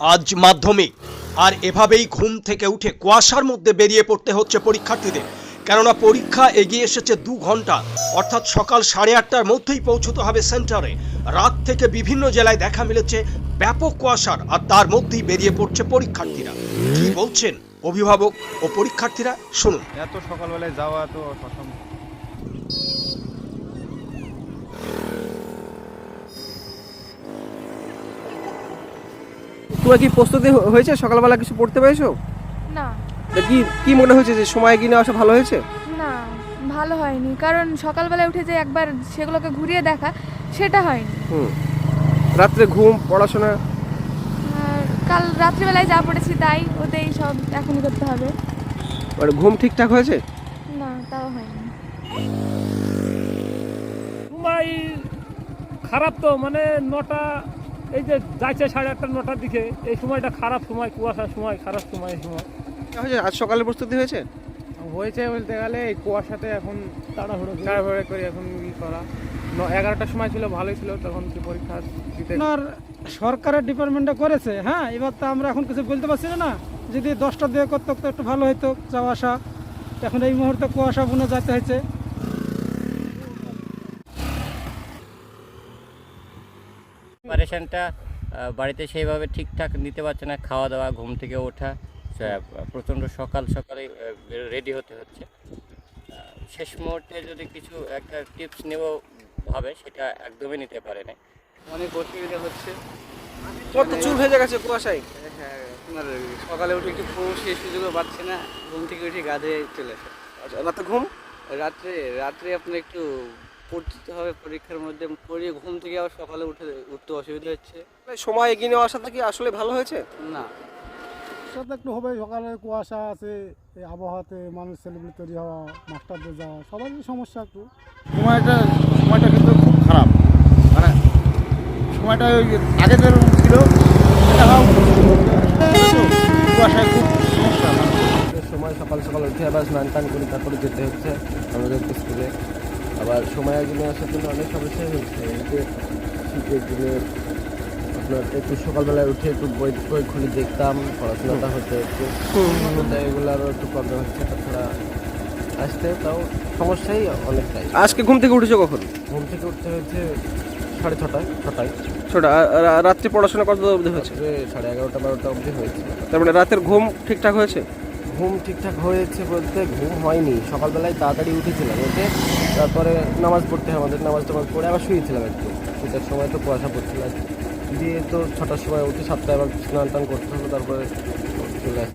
আজ মাধ্যমিক, আর এভাবেই ঘুম থেকে উঠে কুয়াশার মধ্যে বেরিয়ে পড়তে হচ্ছে পরীক্ষার্থীদের। কেননা পরীক্ষা এগিয়ে এসেছে 2 ঘন্টা, অর্থাৎ সকাল 8:30টার মধ্যেই পৌঁছতে হবে সেন্টারে। রাত থেকে বিভিন্ন জেলায় দেখা মিলেছে ব্যাপক কুয়াশার, আর তার মধ্যেই বেরিয়ে পড়ছে পরীক্ষার্থীরা। কি বলছেন অভিভাবক ও পরীক্ষার্থীরা, শুনুন। এত সকালবেলায় যাওয়া তো অসম্ভব। তোমার কি প্রস্তুতি হয়েছে? সকালবেলা কিছু পড়তে পেরেছো? না তা কি মনে হয়েছে যে সময় এগিয়ে নেওয়া ভালো হয়েছে? না ভালো হয়নি, কারণ সকালবেলা উঠে যে একবার সেগুলোকে ঘুরিয়ে দেখা সেটা হয়নি। রাত্রে ঘুম, পড়াশোনা? আর কাল রাত্রিবেলায় যা পড়েছি তাই ওতেই সব এখনই করতে হবে। মানে ঘুম ঠিকঠাক হয়েছে? না তাও হয়নি। সময় খারাপ তো, মানে 9টা, এই যে যাচ্ছে 8:30 9টার দিকে, এই সময়টা খারাপ সময়, কুয়াশার সময়, খারাপ সময়। আজ সকালে প্রস্তুতি হয়েছে? হয়েছে বলতে গেলে এই কুয়াশাতে এখন তাড়াহুড়ো করে এখন করা। 11টার সময় ছিল, ভালোই ছিল, তখন কি পরীক্ষা দিতে। আপনার সরকারের ডিপার্টমেন্টে করেছে, হ্যাঁ, এবার তো আমরা এখন কিছু বলতে পারছি না। যদি 10টার দিকে করতো তো একটু ভালো হতো যাওয়া আসা। এখন এই মুহূর্তে কুয়াশা বুনে যেতে হয়েছে। প্রিপারেশনটা বাড়িতে সেইভাবে ঠিকঠাক নিতে পারছে না। খাওয়া দাওয়া, ঘুম থেকে ওঠা, প্রচণ্ড সকালে রেডি হতে হচ্ছে। শেষ মুহূর্তে যদি কিছু একটা টিপস নেব ভাবে, সেটা একদমই নিতে পারে না। অনেক অসুবিধা হচ্ছে। কত চুল ভেজে গেছে কুয়াশায়। হ্যাঁ, আপনার সকালে উঠে একটু ঘুম সেই সুযোগও পাচ্ছে না। ঘুম থেকে উঠে গা ধুয়ে চলে আসে। আচ্ছা, রাতে ঘুম? রাত্রে আপনার একটু পড়তে হবে পরীক্ষার মধ্যে, পড়িয়ে ঘুম থেকে আবার সকালে উঠতে অসুবিধা হচ্ছে। সময় এগিয়ে নেওয়া আসাটা কি আসলে ভালো হয়েছে? না, সেটা একটু হবে, সকালে কুয়াশা আছে, এই আবহাওয়াতে মানুষ ছেলেগুলো তৈরি হওয়া, মাস্টারদের যাওয়া, সবারই সমস্যা একটু। সময়টা কিন্তু খুব খারাপ। মানে সময়টা ওই আগে যেরকম ছিল সেটাও কুয়াশায় খুব সমস্যা। সময় সকাল উঠে আবার স্নান টান করে তারপরে যেতে হচ্ছে আমাদের স্কুলে। আবার সময় এগিয়ে নিয়ে আসার জন্য অনেক সমস্যাই হচ্ছে। এই যে শীতের দিনে আপনার একটু সকালবেলায় উঠে একটু বই খুলে দেখতাম, পড়াশোনাটা হতে হচ্ছে, এগুলোরও একটু প্রবলেম হচ্ছে। তাছাড়া আসতে তাও সমস্যাই অনেকটাই। আজকে ঘুম থেকে উঠেছো কখন? ঘুম থেকে উঠতে হয়েছে 6:30 ছটা। রাত্রে পড়াশোনা কত অবধি হয়েছে? 11:30 12টা অবধি হয়েছে। তার মানে রাতের ঘুম ঠিকঠাক হয়েছে? ঘুম ঠিকঠাক হয়েছে বলতে ঘুম হয়নি। সকালবেলায় তাড়াতাড়ি উঠেছিলাম, উঠে তারপরে নামাজ পড়তে হয় আমাদের, নামাজ পড়ে আবার শুয়েছিলাম একটু। শীতের সময় তো কুয়াশা পড়ছিল, দিয়ে তো 6টার সময় উঠে 7টায় আবার স্নান টান করতে হবে, তারপরে চলে আসতে।